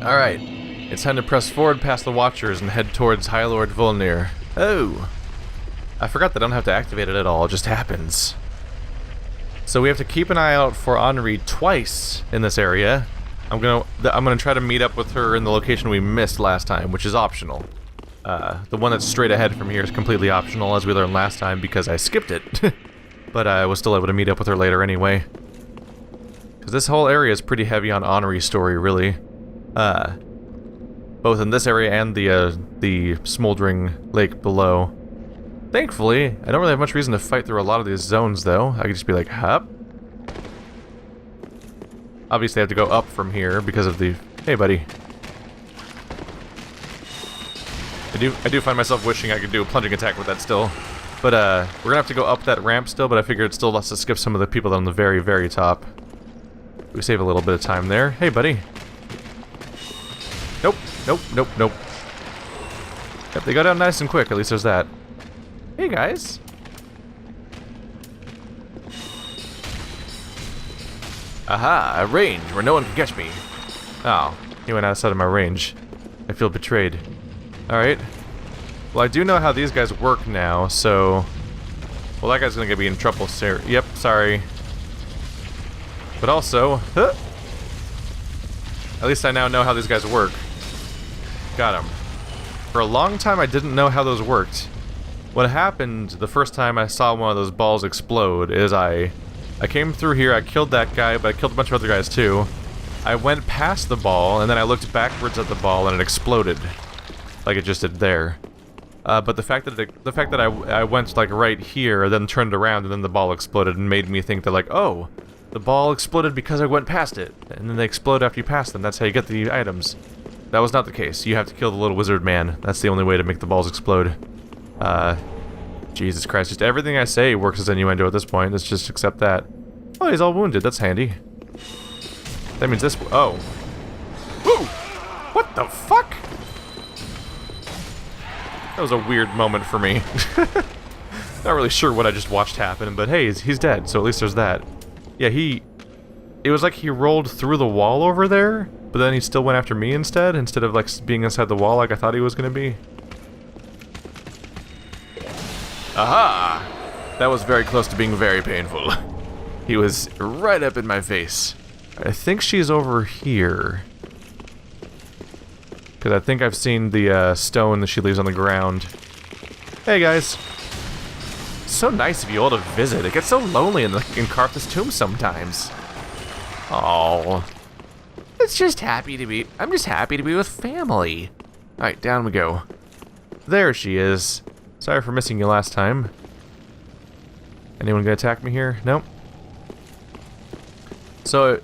Alright, it's time to press forward past the Watchers and head towards Lord Wolnir. Oh! I forgot that I don't have to activate it at all, it just happens. So we have to keep an eye out for Anri twice in this area. I'm gonna try to meet up with her in the location we missed last time, which is optional. The one that's straight ahead from here is completely optional, as we learned last time, because I skipped it. But I was still able to meet up with her later anyway. Because this whole area is pretty heavy on Anri's story, really. Both in this area and the smoldering lake below. Thankfully, I don't really have much reason to fight through a lot of these zones, though. I could just be like, hup. Obviously, I have to go up from here because of the... Hey, buddy. I do find myself wishing I could do a plunging attack with that still. But, we're gonna have to go up that ramp still, but I figured it still lets us skip some of the people on the very, very top. We save a little bit of time there. Hey, buddy. Nope, nope, nope, nope. Yep, they go down nice and quick, at least there's that. Hey, guys. Aha, a range where no one can catch me. Oh, he went outside of my range. I feel betrayed. Alright. Well, I do know how these guys work now, so... Well, that guy's gonna get me in trouble, sir. Yep, sorry. But also... Huh, at least I now know how these guys work. Got him. For a long time, I didn't know how those worked. What happened the first time I saw one of those balls explode is I came through here, I killed that guy, but I killed a bunch of other guys too. I went past the ball, and then I looked backwards at the ball, and it exploded. Like it just did there. But the fact that I went like right here, then turned around, and then the ball exploded, and made me think that like, oh, the ball exploded because I went past it, and then they explode after you pass them. That's how you get the items. That was not the case. You have to kill the little wizard man. That's the only way to make the balls explode. Jesus Christ, just everything I say works as innuendo at this point. Let's just accept that. Oh, he's all wounded. That's handy. That means this... Oh. Woo! What the fuck? That was a weird moment for me. Not really sure what I just watched happen, but hey, he's dead, so at least there's that. Yeah, it was like he rolled through the wall over there, but then he still went after me instead of like being inside the wall like I thought he was gonna be. Aha! That was very close to being very painful. He was right up in my face. I think she's over here. Because I think I've seen the stone that she leaves on the ground. Hey guys. So nice of you all to visit. It gets so lonely in Karth's tomb sometimes. Oh. I'm just happy to be with family. Alright, down we go. There she is. Sorry for missing you last time. Anyone gonna attack me here? Nope. So,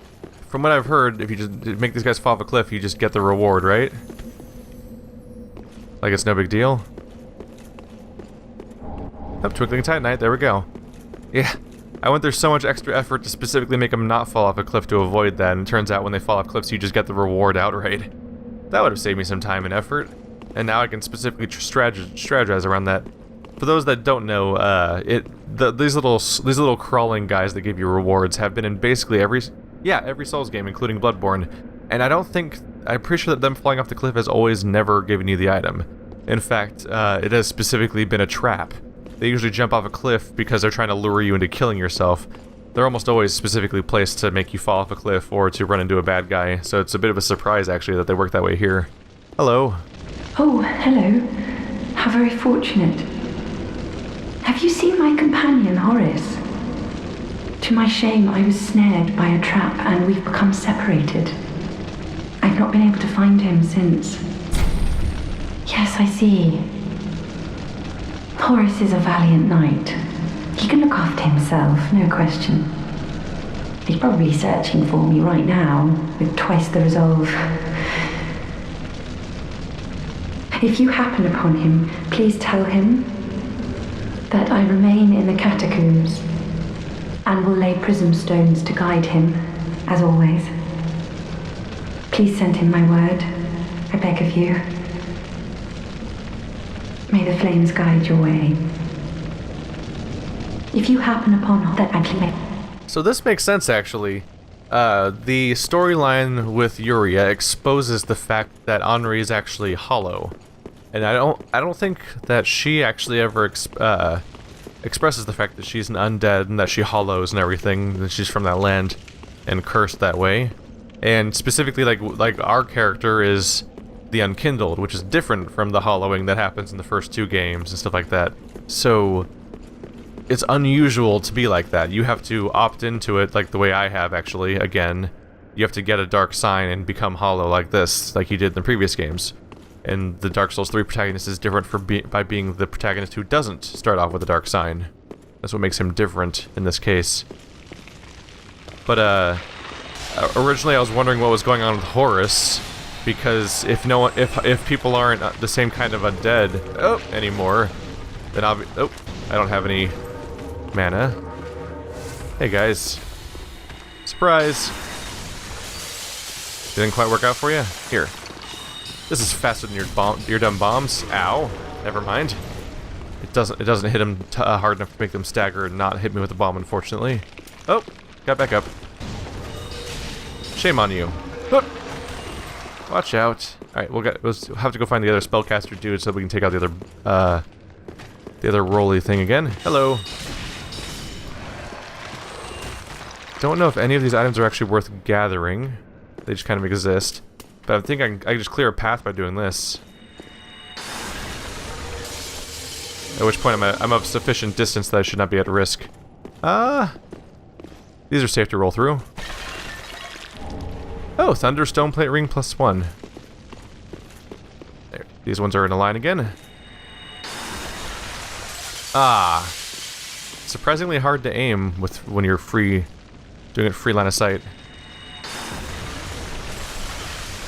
from what I've heard, if you just make these guys fall off a cliff, you just get the reward, right? Like it's no big deal? Oh, Twinkling Titanite, there we go. Yeah, I went through so much extra effort to specifically make them not fall off a cliff to avoid that, and it turns out when they fall off cliffs, you just get the reward outright. That would have saved me some time and effort. And now I can specifically strategize around that. For those that don't know, these little crawling guys that give you rewards have been in basically every Souls game, including Bloodborne. And I'm pretty sure that them flying off the cliff has always never given you the item. In fact, it has specifically been a trap. They usually jump off a cliff because they're trying to lure you into killing yourself. They're almost always specifically placed to make you fall off a cliff or to run into a bad guy, so it's a bit of a surprise actually that they work that way here. Hello. Oh, hello. How very fortunate. Have you seen my companion, Horace? To my shame, I was snared by a trap and we've become separated. I've not been able to find him since. Yes, I see. Horace is a valiant knight. He can look after himself, no question. He's probably searching for me right now, with twice the resolve. If you happen upon him, please tell him that I remain in the catacombs and will lay prism stones to guide him, as always. Please send him my word, I beg of you. May the flames guide your way. If you happen upon that, I can... So this makes sense, actually. The storyline with Yuria exposes the fact that Anri is actually hollow. And I don't think that she actually ever expresses the fact that she's an undead and that she hollows and everything, that she's from that land and cursed that way. And specifically, like our character is the unkindled, which is different from the hollowing that happens in the first 2 games and stuff like that. So it's unusual to be like that. You have to opt into it like the way I have, actually. Again, you have to get a dark sign and become hollow like this, like you did in the previous games. And the Dark Souls 3 protagonist is different by being the protagonist who doesn't start off with a dark sign. That's what makes him different in this case. But originally I was wondering what was going on with Horus, because if people aren't the same kind of undead anymore, then I don't have any mana. Hey guys, surprise! Didn't quite work out for you? Here. This is faster than your dumb bombs. Ow. Never mind. It doesn't hit them hard enough to make them stagger and not hit me with the bomb, unfortunately. Oh, got back up. Shame on you. Hup. Watch out. Alright, we'll have to go find the other spellcaster dude so we can take out the other rolly thing again. Hello. Don't know if any of these items are actually worth gathering. They just kind of exist. But I think I can just clear a path by doing this. At which point I'm of sufficient distance that I should not be at risk. These are safe to roll through. Oh, Thunder Stone Plate Ring +1. There, these ones are in a line again. Surprisingly hard to aim when you're doing it free line of sight.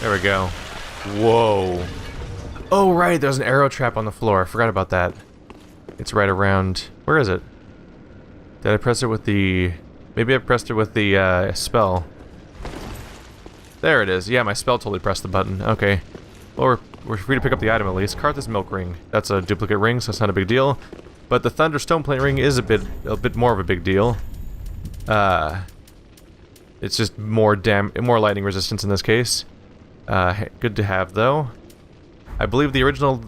There we go. Whoa. Oh right, there's an arrow trap on the floor. I forgot about that. It's right around... Where is it? Did I press it with the... Maybe I pressed it with the spell. There it is. Yeah, my spell totally pressed the button. Okay. Well, we're free to pick up the item at least. Karthus Milk Ring. That's a duplicate ring, so it's not a big deal. But the Thunder Stone Plate Ring is a bit more of a big deal. It's just more lightning resistance in this case. Good to have, though. I believe the original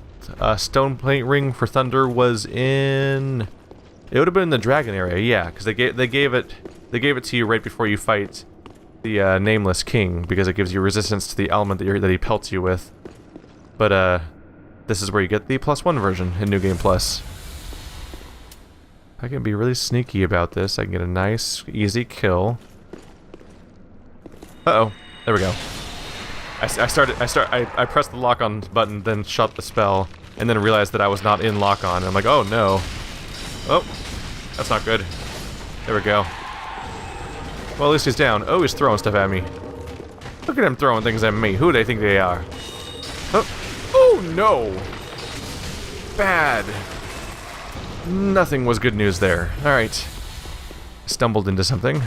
Stone Plate Ring for Thunder was in... It would have been in the Dragon area, yeah, because they gave it to you right before you fight the Nameless King, because it gives you resistance to the element that he pelts you with. But this is where you get the +1 version in New Game Plus. I can be really sneaky about this. I can get a nice, easy kill. Uh-oh. There we go. I pressed the lock-on button, then shot the spell, and then realized that I was not in lock-on. I'm like, oh no. Oh, that's not good. There we go. Well, at least he's down. Oh, he's throwing stuff at me. Look at him throwing things at me. Who do they think they are? Oh no! Bad. Nothing was good news there. Alright. Stumbled into something.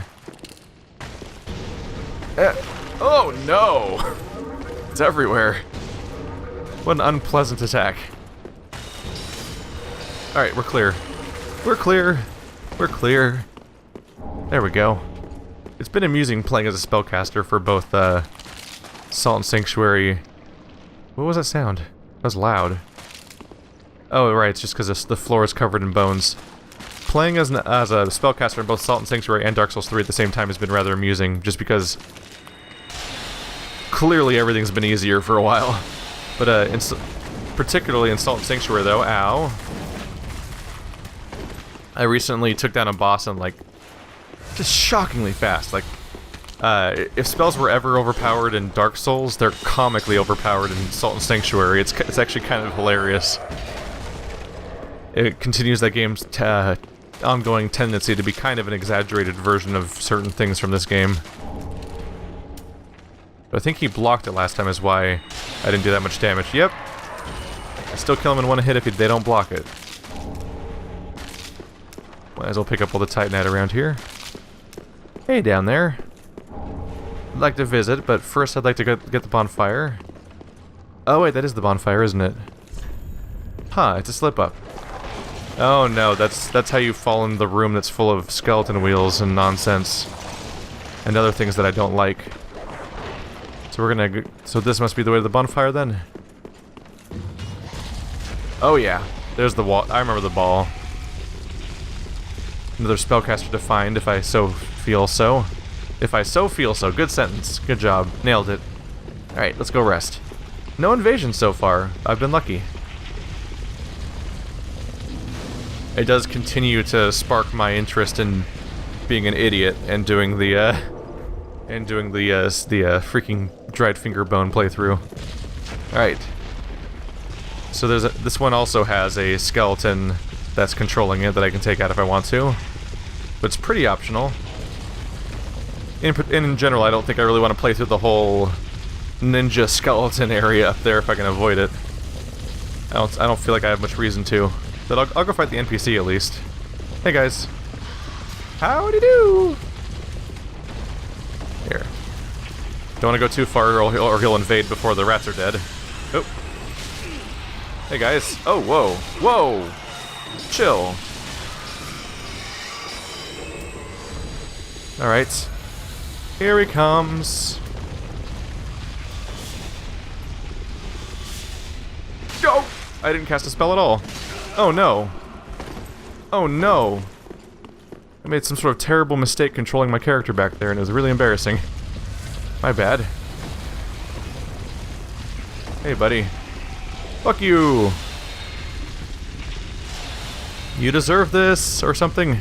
Oh no! It's everywhere. What an unpleasant attack. Alright, we're clear. We're clear. We're clear. There we go. It's been amusing playing as a spellcaster for both Salt and Sanctuary. What was that sound? That was loud. Oh, right, it's just because the floor is covered in bones. Playing as a spellcaster in both Salt and Sanctuary and Dark Souls 3 at the same time has been rather amusing, just because clearly everything's been easier for a while. But particularly in Salt and Sanctuary, though, ow. I recently took down a boss in, like, just shockingly fast. Like, if spells were ever overpowered in Dark Souls, they're comically overpowered in Salt and Sanctuary. It's actually kind of hilarious. It continues that game's ongoing tendency to be kind of an exaggerated version of certain things from this game. But I think he blocked it last time is why I didn't do that much damage. Yep. I still kill him in one hit if they don't block it. Might as well pick up all the Titanite around here. Hey, down there. I'd like to visit, but first I'd like to get the bonfire. Oh wait, that is the bonfire, isn't it? Huh, it's a slip-up. Oh no, that's how you fall in the room that's full of skeleton wheels and nonsense. and other things that I don't like. So we're gonna... So this must be the way to the bonfire, then? Oh, yeah. There's the wall. I remember the ball. Another spellcaster to find, if I so feel so. If I so feel so. Good sentence. Good job. Nailed it. Alright, let's go rest. No invasion so far. I've been lucky. It does continue to spark my interest in being an idiot and doing the freaking dried finger bone playthrough. Alright. So there's this one also has a skeleton that's controlling it that I can take out if I want to. But it's pretty optional. In general, I don't think I really want to play through the whole ninja skeleton area up there if I can avoid it. I don't feel like I have much reason to. But I'll go fight the NPC at least. Hey guys. Howdy do! Here. Don't want to go too far or he'll invade before the rats are dead. Oh. Hey guys. Oh, whoa. Whoa! Chill. Alright. Here he comes. Go! I didn't cast a spell at all. Oh no. Oh no. I made some sort of terrible mistake controlling my character back there and it was really embarrassing. My bad. Hey buddy. Fuck you! You deserve this, or something.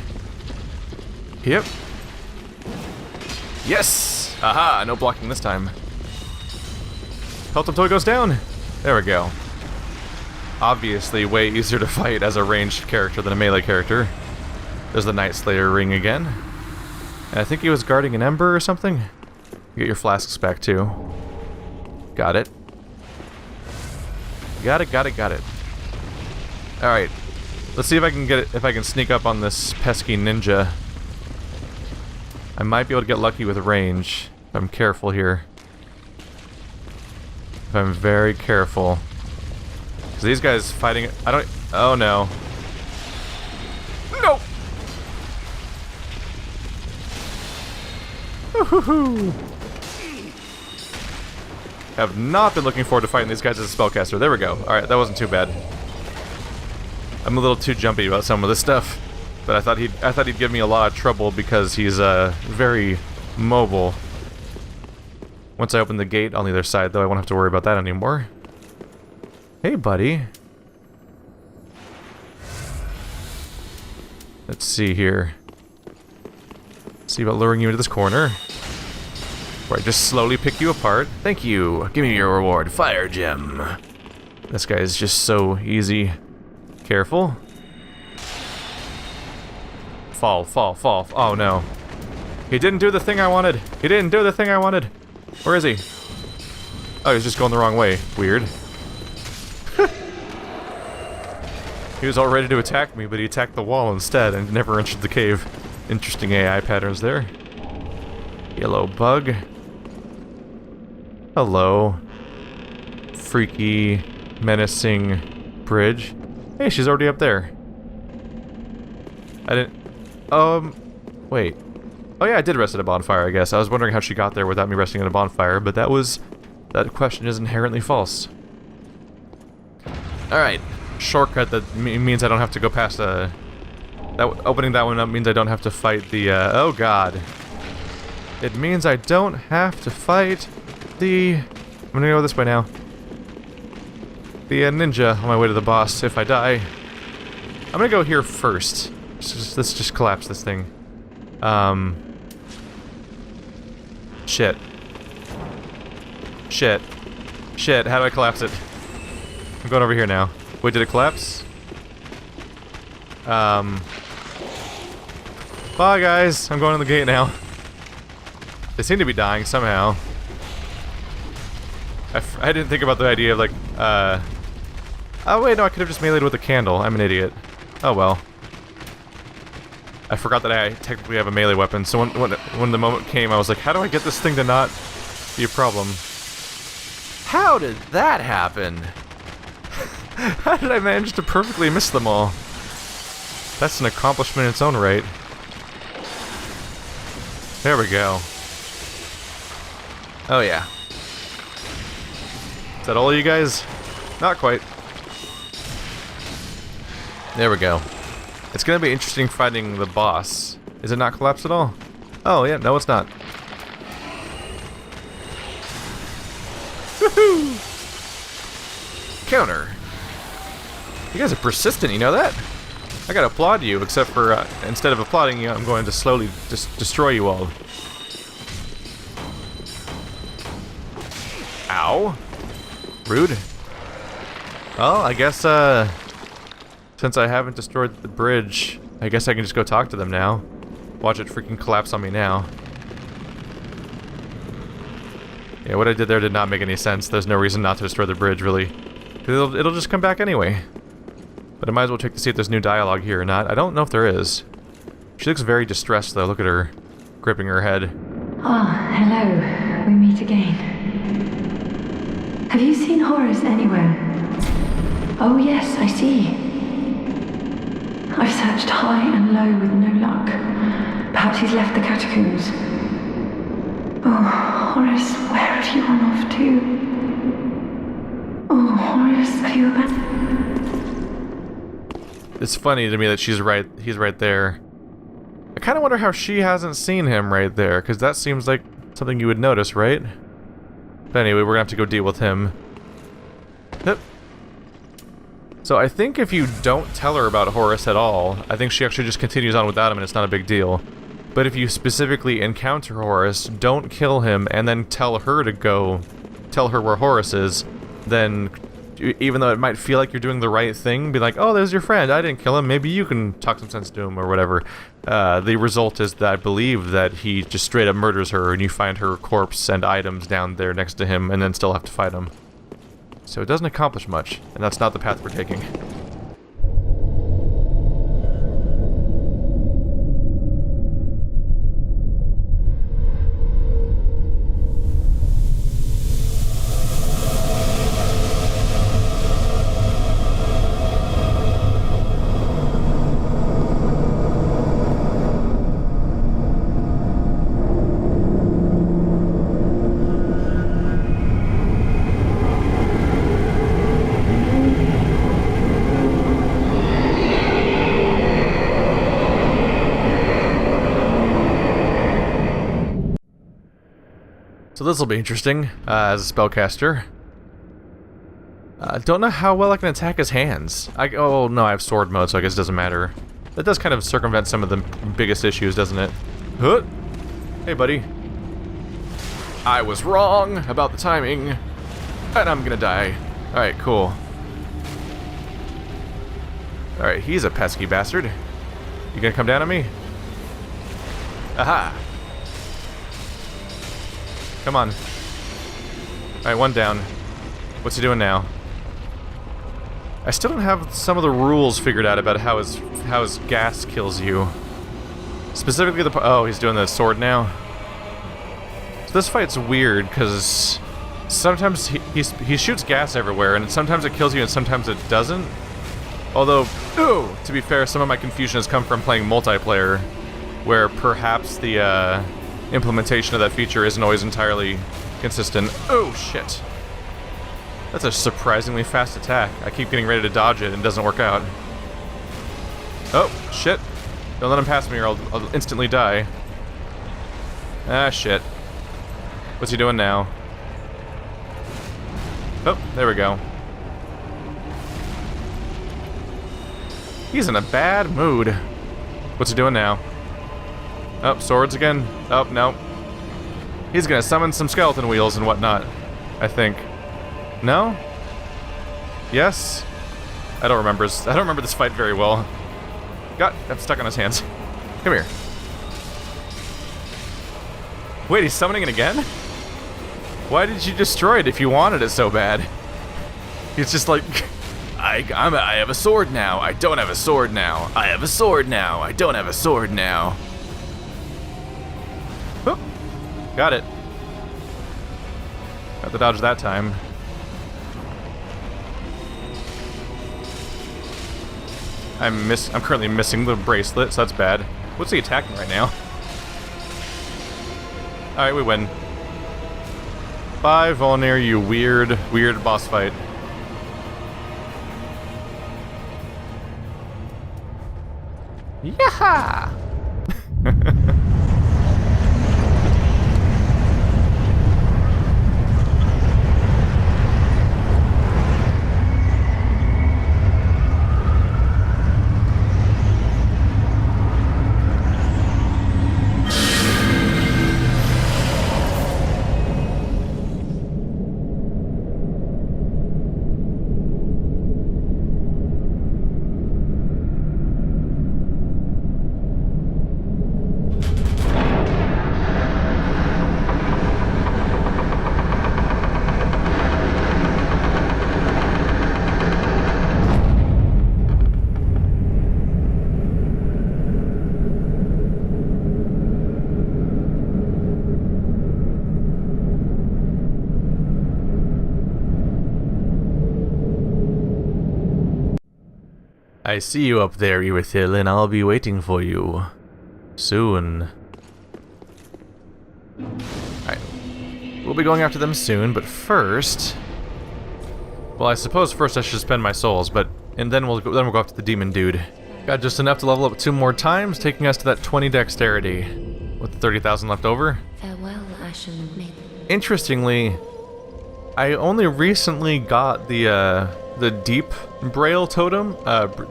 Yep. Yes! Aha! No blocking this time. Pelt him till he goes down! There we go. Obviously way easier to fight as a ranged character than a melee character. There's the Night Slayer ring again. And I think he was guarding an ember or something. Get your flasks back too. Got it. Got it, got it, got it. Alright. Let's see if I can get it, if I can sneak up on this pesky ninja. I might be able to get lucky with range if I'm careful here. If I'm very careful. Because these guys fighting... I don't... Oh no. No! Woohoo! Have not been looking forward to fighting these guys as a spellcaster. There we go. Alright, that wasn't too bad. I'm a little too jumpy about some of this stuff. But I thought he'd give me a lot of trouble because he's very mobile. Once I open the gate on the other side, though, I won't have to worry about that anymore. Hey, buddy. Let's see here. See about luring you into this corner. Where I just slowly pick you apart. Thank you. Give me your reward. Fire gem. This guy is just so easy. Careful. Fall, fall, fall. Oh no. He didn't do the thing I wanted. He didn't do the thing I wanted. Where is he? Oh, he's just going the wrong way. Weird. He was all ready to attack me, but he attacked the wall instead and never entered the cave. Interesting AI patterns there. Yellow bug. Hello. Freaky, menacing bridge. Hey, she's already up there. I didn't... Wait. Oh yeah, I did rest at a bonfire, I guess. I was wondering how she got there without me resting at a bonfire, but that question is inherently false. Alright. Shortcut that means I don't have to go past opening that one up means I don't have to fight the, oh god. It means I don't have to fight the... I'm gonna go this way now. The ninja on my way to the boss if I die. I'm gonna go here first. Let's just collapse this thing. Shit. Shit. Shit, how do I collapse it? I'm going over here now. Wait, did it collapse? Bye guys, I'm going to the gate now. They seem to be dying somehow. I didn't think about the idea of like, oh wait, no, I could have just meleeed with a candle. I'm an idiot. Oh well. I forgot that I technically have a melee weapon, so when the moment came, I was like, how do I get this thing to not be a problem? How did that happen? How did I manage to perfectly miss them all? That's an accomplishment in its own right. There we go. Oh yeah. Is that all you guys? Not quite. There we go. It's gonna be interesting fighting the boss. Is it not collapsed at all? Oh yeah, no it's not. Woohoo! Counter. You guys are persistent, you know that? I gotta applaud you, except for instead of applauding you, I'm going to slowly destroy you all. Ow. Rude. Well, I guess, since I haven't destroyed the bridge, I guess I can just go talk to them now. Watch it freaking collapse on me now. Yeah, what I did there did not make any sense. There's no reason not to destroy the bridge, really. 'Cause it'll just come back anyway. But I might as well check to see if there's new dialogue here or not. I don't know if there is. She looks very distressed, though. Look at her, gripping her head. Ah, hello. We meet again. Have you seen Horace anywhere? Oh yes, I see. I've searched high and low with no luck. Perhaps he's left the catacombs. Oh, Horace, where have you run off to? Oh, Horace, have you abandoned? It's funny to me that he's right there. I kind of wonder how she hasn't seen him right there, because that seems like something you would notice, right? But anyway, we're gonna have to go deal with him. Yep. So I think if you don't tell her about Horace at all, I think she actually just continues on without him and it's not a big deal. But if you specifically encounter Horace, don't kill him, and then tell her to go, tell her where Horace is, then even though it might feel like you're doing the right thing, be like, oh, there's your friend, I didn't kill him, maybe you can talk some sense to him or whatever. The result is that I believe that he just straight up murders her and you find her corpse and items down there next to him and then still have to fight him. So it doesn't accomplish much, and that's not the path we're taking. So this will be interesting, as a spellcaster. Don't know how well I can attack his hands. Oh no, I have sword mode, so I guess it doesn't matter. That does kind of circumvent some of the biggest issues, doesn't it? Huh? Hey buddy. I was wrong about the timing, and I'm gonna die. Alright, cool. Alright, he's a pesky bastard. You gonna come down on me? Aha! Come on. Alright, one down. What's he doing now? I still don't have some of the rules figured out about how his gas kills you. Specifically the... Oh, he's doing the sword now. So this fight's weird, because sometimes he shoots gas everywhere, and sometimes it kills you and sometimes it doesn't. Although, ooh, to be fair, some of my confusion has come from playing multiplayer, where perhaps the, implementation of that feature isn't always entirely consistent. Oh, shit. That's a surprisingly fast attack. I keep getting ready to dodge it and it doesn't work out. Oh, shit. Don't let him pass me or I'll instantly die. Ah, shit. What's he doing now? Oh, there we go. He's in a bad mood. What's he doing now? Oh, swords again? Oh, no. He's gonna summon some skeleton wheels and whatnot, I think. No? Yes? I don't remember this fight very well. I'm stuck on his hands. Come here. Wait, he's summoning it again? Why did you destroy it if you wanted it so bad? He's just like... I have a sword now. I don't have a sword now. I have a sword now. I don't have a sword now. Oh, got it. Got the dodge that time. I'm currently missing the bracelet, so that's bad. What's he attacking right now? Alright, we win. Bye, Wolnir, you weird boss fight. Yaha! I see you up there, Irithil, and I'll be waiting for you. Soon. Alright. We'll be going after them soon, but first... Well, I suppose first I should spend my souls, and then we'll go after the demon dude. Got just enough to level up 2 more times, taking us to that 20 dexterity. With the 30,000 left over. Farewell, Ashen Maiden. Interestingly, I only recently got the Deep Braille Totem,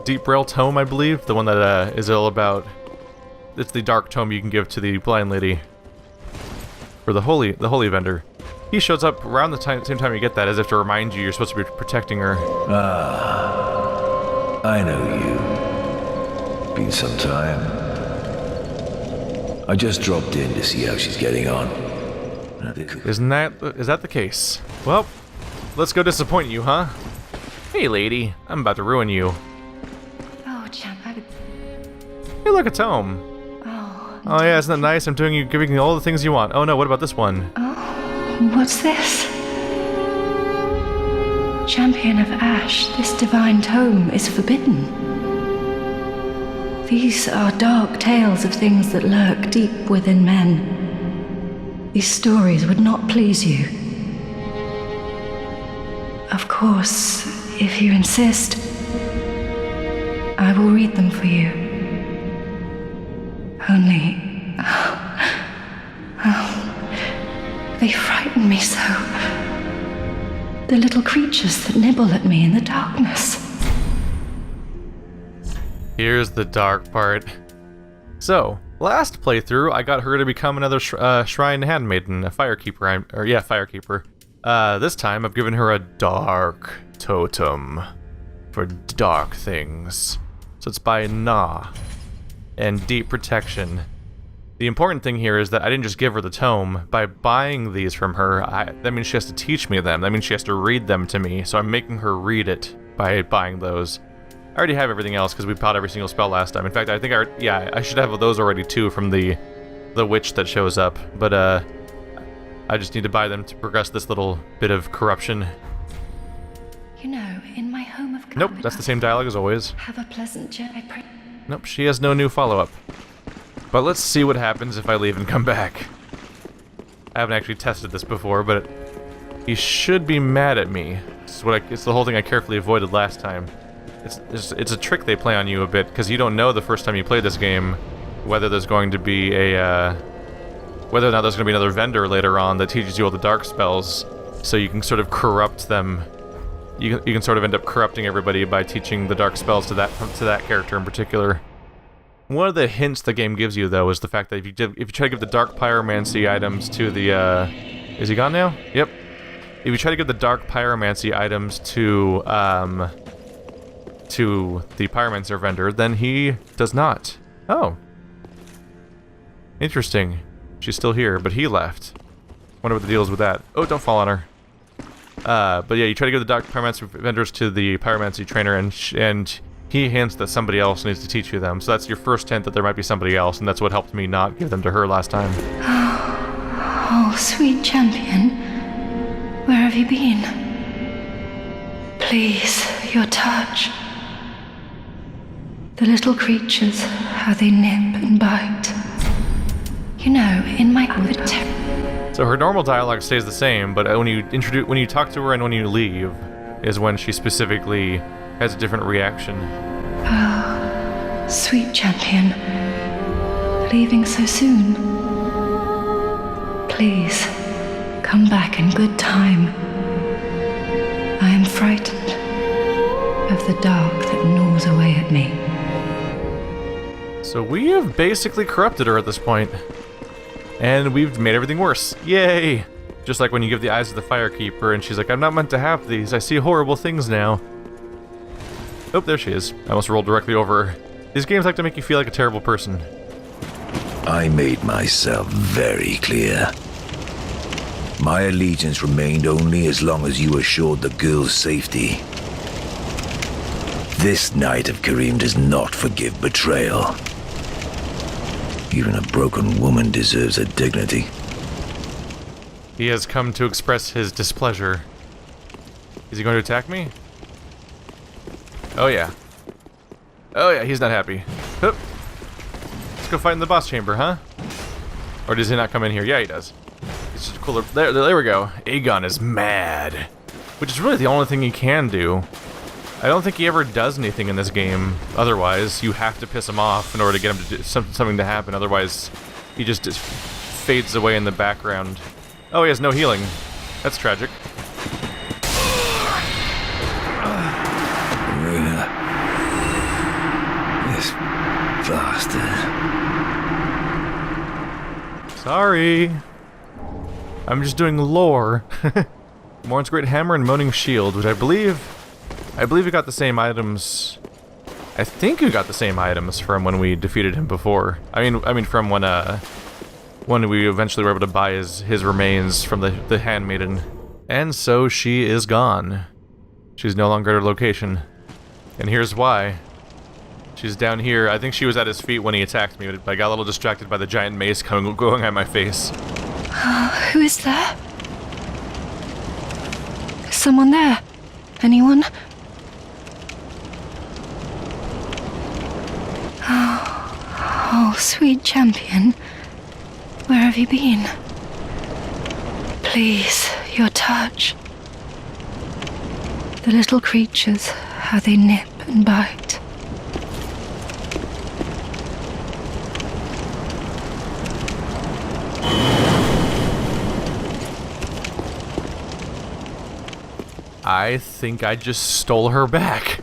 Deep Braille Tome, I believe, the one that is all about. It's the dark tome you can give to the blind lady, or the holy vendor. He shows up around the same time you get that, as if to remind you you're supposed to be protecting her. Ah, I know you. Been some time. I just dropped in to see how she's getting on. Is that the case? Well, let's go disappoint you, huh? Hey, lady, I'm about to ruin you. Oh, champ, Hey, look, a tome. Oh yeah, isn't that nice? I'm giving you all the things you want. Oh no, what about this one? Oh, what's this? Champion of Ash, this divine tome is forbidden. These are dark tales of things that lurk deep within men. These stories would not please you. Of course, if you insist, I will read them for you. Only... they frighten me so. The little creatures that nibble at me in the darkness. Here's the dark part. So, last playthrough, I got her to become another shrine handmaiden, a firekeeper. Firekeeper. This time, I've given her a dark totem for dark things. So it's by Na and deep protection. The important thing here is that I didn't just give her the tome. By buying these from her, that means she has to teach me them. That means she has to read them to me. So I'm making her read it by buying those. I already have everything else because we bought every single spell last time. In fact, I think I should have those already too from the witch that shows up. But I just need to buy them to progress this little bit of corruption. You know, in my home of God, nope, that's the same dialogue as always. Have a pleasant journey. Nope, she has no new follow-up. But let's see what happens if I leave and come back. I haven't actually tested this before, but he should be mad at me. It's the whole thing I carefully avoided last time. It's a trick they play on you a bit, because you don't know the first time you play this game whether there's going to be whether or not there's going to be another vendor later on that teaches you all the dark spells, so you can sort of corrupt them. You can sort of end up corrupting everybody by teaching the dark spells to that character in particular. One of the hints the game gives you, though, is the fact that if you try to give the dark pyromancy items to the is he gone now? Yep. If you try to give the dark pyromancy items to the pyromancer vendor, then he does not. Oh. Interesting. She's still here, but he left. Wonder what the deal is with that. Oh, don't fall on her. But yeah, you try to give the dark pyromancy vendors to the pyromancy trainer, and he hints that somebody else needs to teach you them. So that's your first hint that there might be somebody else, and that's what helped me not give them to her last time. Oh, sweet champion. Where have you been? Please, your touch. The little creatures, how they nip and bite. You know, in my So her normal dialogue stays the same, but when you talk to her and when you leave, is when she specifically has a different reaction. Oh, sweet champion. Leaving so soon. Please, come back in good time. I am frightened of the dark that gnaws away at me. So we have basically corrupted her at this point. And we've made everything worse. Yay! Just like when you give the eyes to the Firekeeper and she's like, I'm not meant to have these, I see horrible things now. Oh, there she is. I almost rolled directly over her. These games like to make you feel like a terrible person. I made myself very clear. My allegiance remained only as long as you assured the girl's safety. This Knight of Kareem does not forgive betrayal. Even a broken woman deserves her dignity. He has come to express his displeasure. Is he going to attack me? Oh yeah. Oh yeah, he's not happy. Hup. Let's go fight in the boss chamber, huh? Or does he not come in here? Yeah, he does. It's just cooler. There we go. Eygon is mad. Which is really the only thing he can do. I don't think he ever does anything in this game. Otherwise, you have to piss him off in order to get him to do something to happen. Otherwise, he just fades away in the background. Oh, he has no healing. That's tragic. Irina. This bastard. Sorry. I'm just doing lore. Morn's Great Hammer and Moaning Shield, which I believe we got the same items. I think we got the same items from when we defeated him before. I mean from when we eventually were able to buy his remains from the handmaiden. And so she is gone. She's no longer at her location. And here's why. She's down here. I think she was at his feet when he attacked me, but I got a little distracted by the giant mace going at my face. Who is there? Is someone there? Anyone? Oh, sweet champion. Where have you been? Please, your touch. The little creatures, how they nip and bite. I think I just stole her back.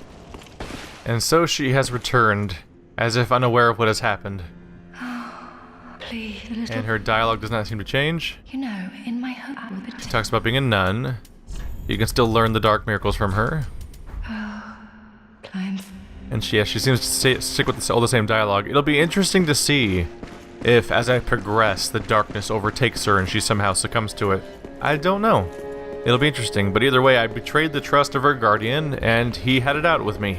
And so she has returned, as if unaware of what has happened. Please, the little... And her dialogue does not seem to change. You know, in my home... She talks about being a nun. You can still learn the dark miracles from her. Climbs. And she seems to stick with all the same dialogue. It'll be interesting to see if, as I progress, the darkness overtakes her and she somehow succumbs to it. I don't know. It'll be interesting, but either way, I betrayed the trust of her guardian, and he had it out with me.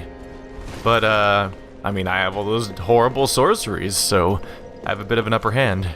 But, I mean, I have all those horrible sorceries, so I have a bit of an upper hand.